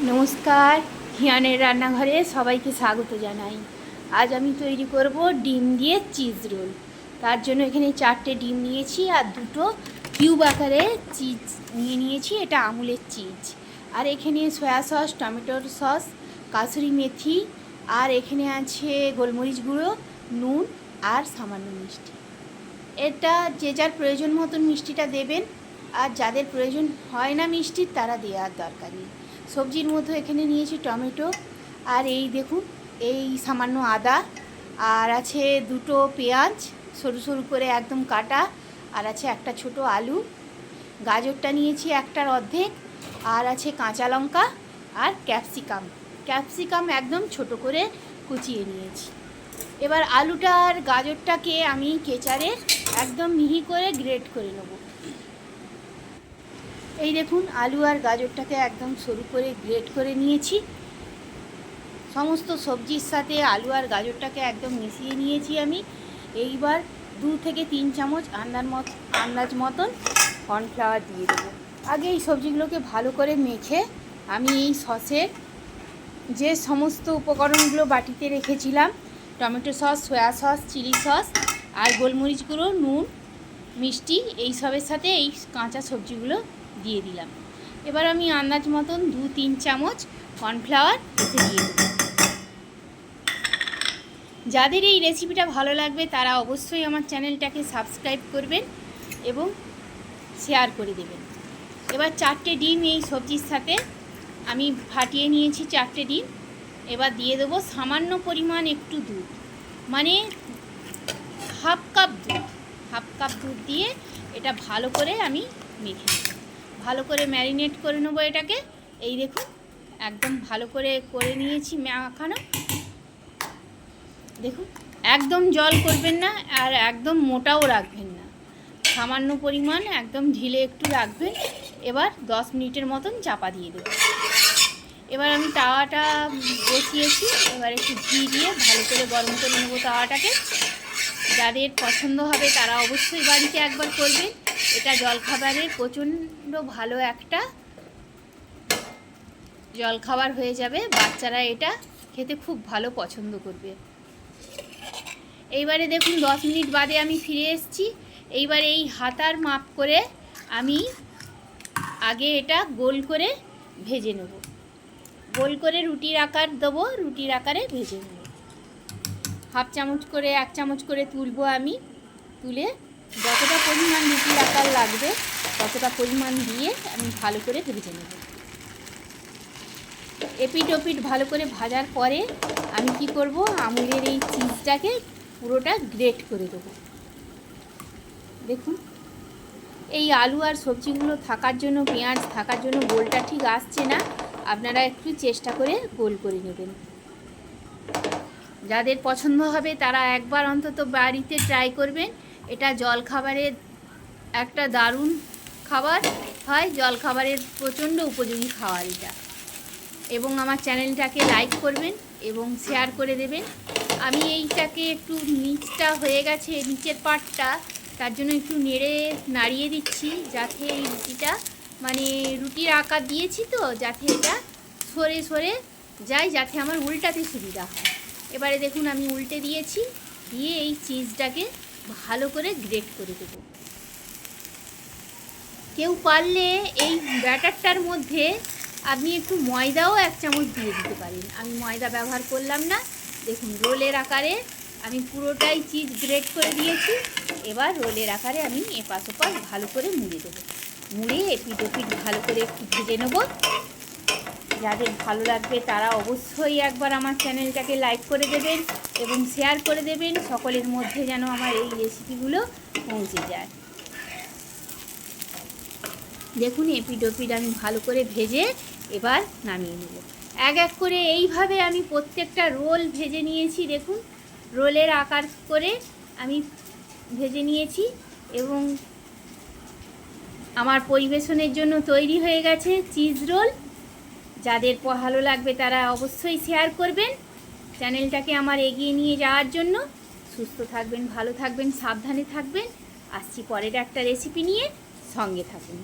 নমস্কার, হিয়ানের রান্নাঘরে সবাইকে স্বাগত জানাই। আজ আমি তৈরি করব ডিম দিয়ে চিজ রোল। তার জন্য এখানে 4টে ডিম নিয়েছি আর 2টো কিউব আকারে চিজ নিয়েছি। এটা আমুলের চিজ। আর এখানে সয়া সস, টমেটোর সস, কাসুরি মেথি, আর এখানে আছে গোলমরিচ গুঁড়ো, নুন আর সামান্য মিষ্টি। এটা যে যার প্রয়োজন মতন মিষ্টিটা দেবেন, আর যাদের প্রয়োজন হয় না মিষ্টির তারা দেওয়ার দরকার নেই। সবজির মধ্যে এখানে নিয়েছি টমেটো, আর এই দেখুন এই সামান্য আদা, আর আছে 2টো পেঁয়াজ সরু সরু করে একদম কাটা, আর আছে একটা ছোট আলু, গাজরটা নিয়েছি একটার অর্ধেক, আর আছে কাঁচা লঙ্কা আর ক্যাপসিকাম একদম ছোট করে কুচিয়ে নিয়েছি। এবার আলুটা আর গাজরটাকে আমি কেচারে একদম মিহি করে গ্রেট করে নেব। এই দেখুন আলু আর গাজরটাকে একদম সরু করে গ্রেট করে নিয়েছি। সমস্ত সবজির সাথে আলু আর গাজরটাকে একদম মিশিয়ে নিয়েছি আমি। এইবার 2 থেকে 3 চামচ আন্দাজ মতন কর্নফ্লাওয়ার দিয়ে দেবো। আগে এই সবজিগুলোকে ভালো করে মেখে আমি এই সসের যে সমস্ত উপকরণগুলো বাটিতে রেখেছিলাম, tomato sauce, soya sauce, chilli sauce আর গোলমরিচ গুঁড়ো, নুন, মিষ্টি, এই সবের সাথে এই কাঁচা সবজিগুলো দিয়ে দিলাম। এবার আমি আন্দাজ মতন 2-3 চামচ কর্নফ্লাওয়ার এতে দিয়ে দেবো। যাদের এই রেসিপিটা ভালো লাগবে তারা অবশ্যই আমার চ্যানেলটাকে সাবস্ক্রাইব করবেন এবং শেয়ার করে দেবেন। এবার 4টে ডিম এই সবজির সাথে আমি ফাটিয়ে নিয়েছি 4টে ডিম। এবার দিয়ে দেবো সামান্য পরিমাণ একটু দুধ, মানে হাফ কাপ দুধ দিয়ে এটা ভালো করে আমি মেখে নেব। ভালো করে ম্যারিনেট করে নেবো এটাকে। এই দেখুন একদম ভালো করে নিয়েছি মাখানো। দেখুন একদম জল করবেন না আর একদম মোটাও রাখবেন না, সামান্য পরিমাণ একদম ঢিলে একটু রাখবেন। এবার 10 মিনিটের মতন চাপা দিয়ে দেবো। এবার আমি তাওয়াটা বসিয়েছি, এবার একটু ঘি দিয়ে ভালো করে গরম করে নেবো তাওয়াটাকে। যাদের পছন্দ হবে তারা অবশ্যই বাড়িতে একবার করবেন। এটা জলখাবারের প্রচণ্ড ভালো একটা জলখাবার হয়ে যাবে। বাচ্চারা এটা খেতে খুব ভালো পছন্দ করবে। এইবারে দেখুন 10 মিনিট বাদে আমি ফিরে এসেছি। এইবার এই হাতার মাপ করে আমি আগে এটা গোল করে ভেজে নেব। গোল করে রুটির আকার দেবো, রুটির আকারে ভেজে নেব। 1/2 চামচ করে 1 চামচ করে তুলবো আমি। তুলে যতটা পরিমাণ রুটির আকার লাগবে ততটা পরিমাণ দিয়ে আমি ভালো করে ভেজে নেব। এপিট ওপিট ভালো করে ভাজার পরে আমি কি করব, আমুলের এই চিজটাকে পুরোটা গ্রেট করে দেবো। দেখুন এই আলু আর সবজিগুলো থাকার জন্য, পেঁয়াজ থাকার জন্য গোলটা ঠিক আসছে না। আপনারা একটু চেষ্টা করে গোল করে নেবেন। যাদের পছন্দ হবে তারা একবার অন্তত বাড়িতে ট্রাই করবেন। এটা জলখাবারের একটা দারুণ খাবার হয়, জলখাবারের প্রচণ্ড উপযোগী খাবার এটা। এবং আমার চ্যানেলটাকে লাইক করবেন এবং শেয়ার করে দেবেন। আমি এইটাকে একটু নিচটা হয়ে গেছে, নিচের পার্টটা, তার জন্য একটু নাড়িয়ে দিচ্ছি যাতে এই রুটিটা, মানে রুটির আকার দিয়েছি তো, যাতে এটা সরে সরে যায়, যাতে আমার উল্টাতে সুবিধা হয়। এবারে দেখুন আমি উল্টে দিয়েছি, দিয়ে এই চিজটাকে ভালো করে গ্রেট করে দেব। কেউ পারলে এই ব্যাটারটার মধ্যে আপনি একটু ময়দাও 1 চামচ দিয়ে দিতে পারেন। আমি ময়দা ব্যবহার করলাম না। দেখুন রোলের আকারে আমি পুরোটাই চিজ গ্রেট করে দিয়েছি। এবার রোলের আকারে আমি এপাশ ওপাশ ভালো করে মুড়ে দেবো। মুড়ে এপিট ওপিট ভালো করে একটু ভেজে নেব। যাদের ভালো লাগবে তারা অবশ্যই একবার আমার চ্যানেলটাকে লাইক করে দেবেন এবং শেয়ার করে দেবেন, সকলের মধ্যে যেন আমার এই রেসিপিগুলো পৌঁছে যায়। দেখুন এপিট ওপিট আমি ভালো করে ভেজে এবার নামিয়ে নেব। এক এক করে এইভাবে আমি প্রত্যেকটা রোল ভেজে নিয়েছি। দেখুন রোলের আকার করে আমি ভেজে নিয়েছি এবং আমার পরিবেশনের জন্য তৈরি হয়ে গেছে চিজ রোল। যাদের ভালো লাগবে তারা অবশ্যই শেয়ার করবেন চ্যানেলটাকে আমার এগিয়ে নিয়ে যাওয়ার জন্য। সুস্থ থাকবেন, ভালো থাকবেন, সাবধানে থাকবেন। আসছি পরের একটা রেসিপি নিয়ে, সঙ্গে থাকুন।